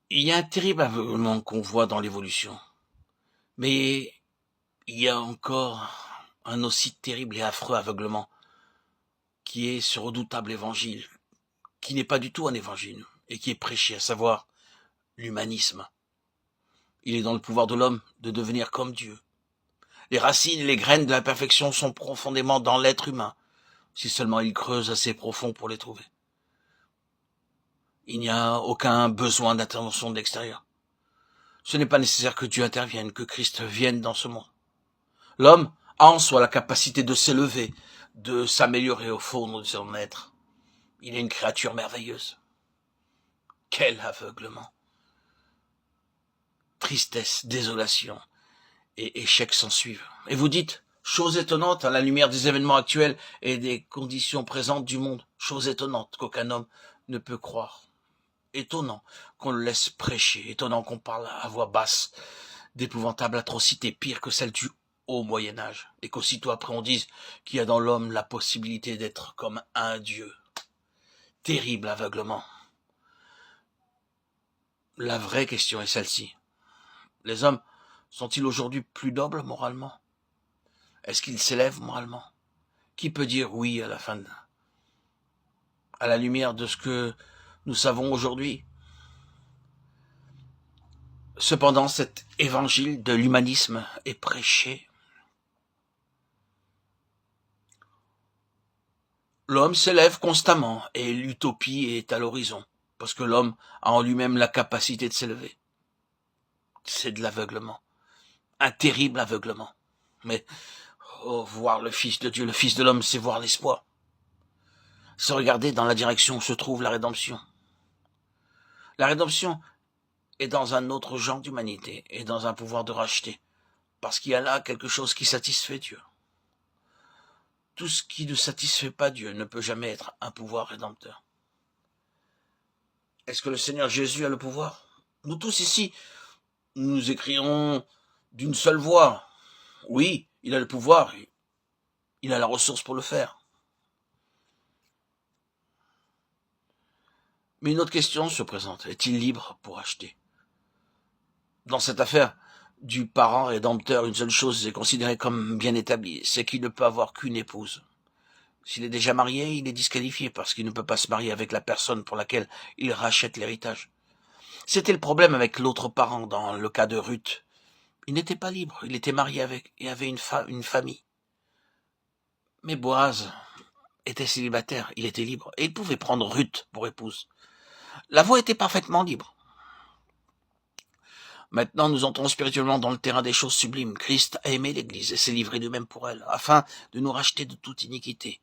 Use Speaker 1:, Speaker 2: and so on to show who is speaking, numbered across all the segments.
Speaker 1: Il y a un terrible aveuglement qu'on voit dans l'évolution, mais il y a encore un aussi terrible et affreux aveuglement qui est ce redoutable évangile, qui n'est pas du tout un évangile, et qui est prêché, à savoir l'humanisme. Il est dans le pouvoir de l'homme de devenir comme Dieu. Les racines et les graines de la perfection sont profondément dans l'être humain, si seulement il creuse assez profond pour les trouver. Il n'y a aucun besoin d'intervention de l'extérieur. Ce n'est pas nécessaire que Dieu intervienne, que Christ vienne dans ce monde. L'homme a en soi la capacité de s'élever, de s'améliorer au fond de son être. Il est une créature merveilleuse. Quel aveuglement! Tristesse, désolation et échec s'ensuivent. Et vous dites, chose étonnante à la lumière des événements actuels et des conditions présentes du monde, chose étonnante qu'aucun homme ne peut croire. Étonnant qu'on le laisse prêcher, étonnant qu'on parle à voix basse d'épouvantables atrocités, pires que celles du haut Moyen-Âge, et qu'aussitôt après on dise qu'il y a dans l'homme la possibilité d'être comme un Dieu. Terrible aveuglement. La vraie question est celle-ci. Les hommes sont-ils aujourd'hui plus nobles moralement? Est-ce qu'ils s'élèvent moralement? Qui peut dire oui à la lumière de ce que nous savons aujourd'hui? Cependant, cet évangile de l'humanisme est prêché. L'homme s'élève constamment et l'utopie est à l'horizon, parce que l'homme a en lui-même la capacité de s'élever. C'est de l'aveuglement, un terrible aveuglement. Mais voir le Fils de Dieu, le Fils de l'homme, c'est voir l'espoir. C'est regarder dans la direction où se trouve la rédemption. La rédemption est dans un autre genre d'humanité et dans un pouvoir de racheter, parce qu'il y a là quelque chose qui satisfait Dieu. Tout ce qui ne satisfait pas Dieu ne peut jamais être un pouvoir rédempteur. Est-ce que le Seigneur Jésus a le pouvoir? Nous tous ici, nous écrions d'une seule voix. Oui, il a le pouvoir, il a la ressource pour le faire. Mais une autre question se présente. Est-il libre pour acheter? Dans cette affaire du parent rédempteur, une seule chose est considérée comme bien établie, c'est qu'il ne peut avoir qu'une épouse. S'il est déjà marié, il est disqualifié parce qu'il ne peut pas se marier avec la personne pour laquelle il rachète l'héritage. C'était le problème avec l'autre parent dans le cas de Ruth. Il n'était pas libre, il était marié avec et avait une famille. Mais Boaz était célibataire, il était libre, et il pouvait prendre Ruth pour épouse. La voie était parfaitement libre. Maintenant, nous entrons spirituellement dans le terrain des choses sublimes. Christ a aimé l'Église et s'est livré lui-même pour elle, afin de nous racheter de toute iniquité.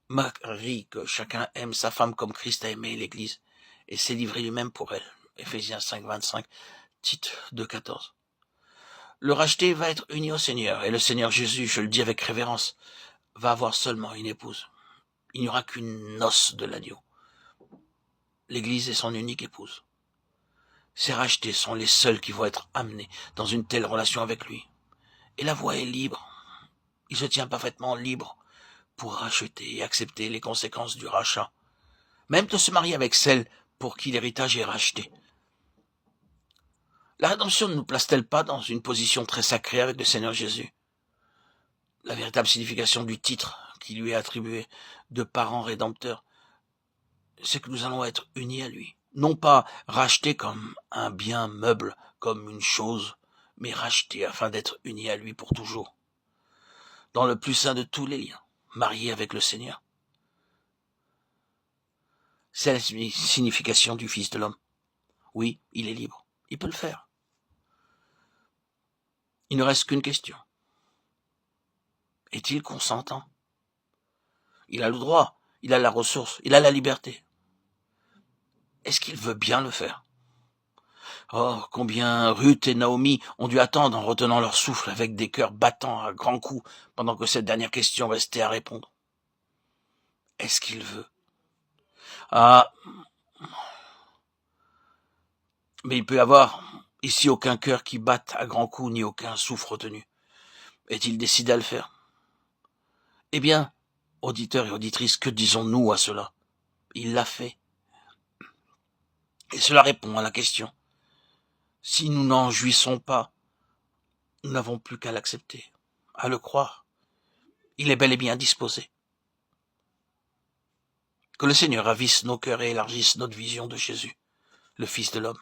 Speaker 1: Marie, que chacun aime sa femme comme Christ a aimé l'Église et s'est livré lui-même pour elle. Éphésiens 5, 25, Tite 2, 14. Le racheté va être uni au Seigneur, et le Seigneur Jésus, je le dis avec révérence, va avoir seulement une épouse. Il n'y aura qu'une noce de l'agneau. L'Église est son unique épouse. Ces rachetés sont les seuls qui vont être amenés dans une telle relation avec lui. Et la voie est libre. Il se tient parfaitement libre pour racheter et accepter les conséquences du rachat. Même de se marier avec celle pour qui l'héritage est racheté. La rédemption ne nous place-t-elle pas dans une position très sacrée avec le Seigneur Jésus? La véritable signification du titre qui lui est attribué de parent rédempteur, c'est que nous allons être unis à lui. Non pas rachetés comme un bien meuble, comme une chose, mais rachetés afin d'être unis à lui pour toujours. Dans le plus saint de tous les liens, mariés avec le Seigneur. C'est la signification du Fils de l'homme. Oui, il est libre. Il peut le faire. Il ne reste qu'une question. Est-il consentant? Il a le droit, il a la ressource, il a la liberté. Est-ce qu'il veut bien le faire? Oh, combien Ruth et Naomi ont dû attendre en retenant leur souffle avec des cœurs battants à grands coups pendant que cette dernière question restait à répondre. Est-ce qu'il veut? Ah, mais il peut y avoir ici aucun cœur qui batte à grands coups ni aucun souffle retenu. Est-il décidé à le faire? Eh bien, auditeurs et auditrices, que disons-nous à cela? Il l'a fait. Et cela répond à la question. Si nous n'en jouissons pas, nous n'avons plus qu'à l'accepter, à le croire. Il est bel et bien disposé. Que le Seigneur ravisse nos cœurs et élargisse notre vision de Jésus, le Fils de l'homme.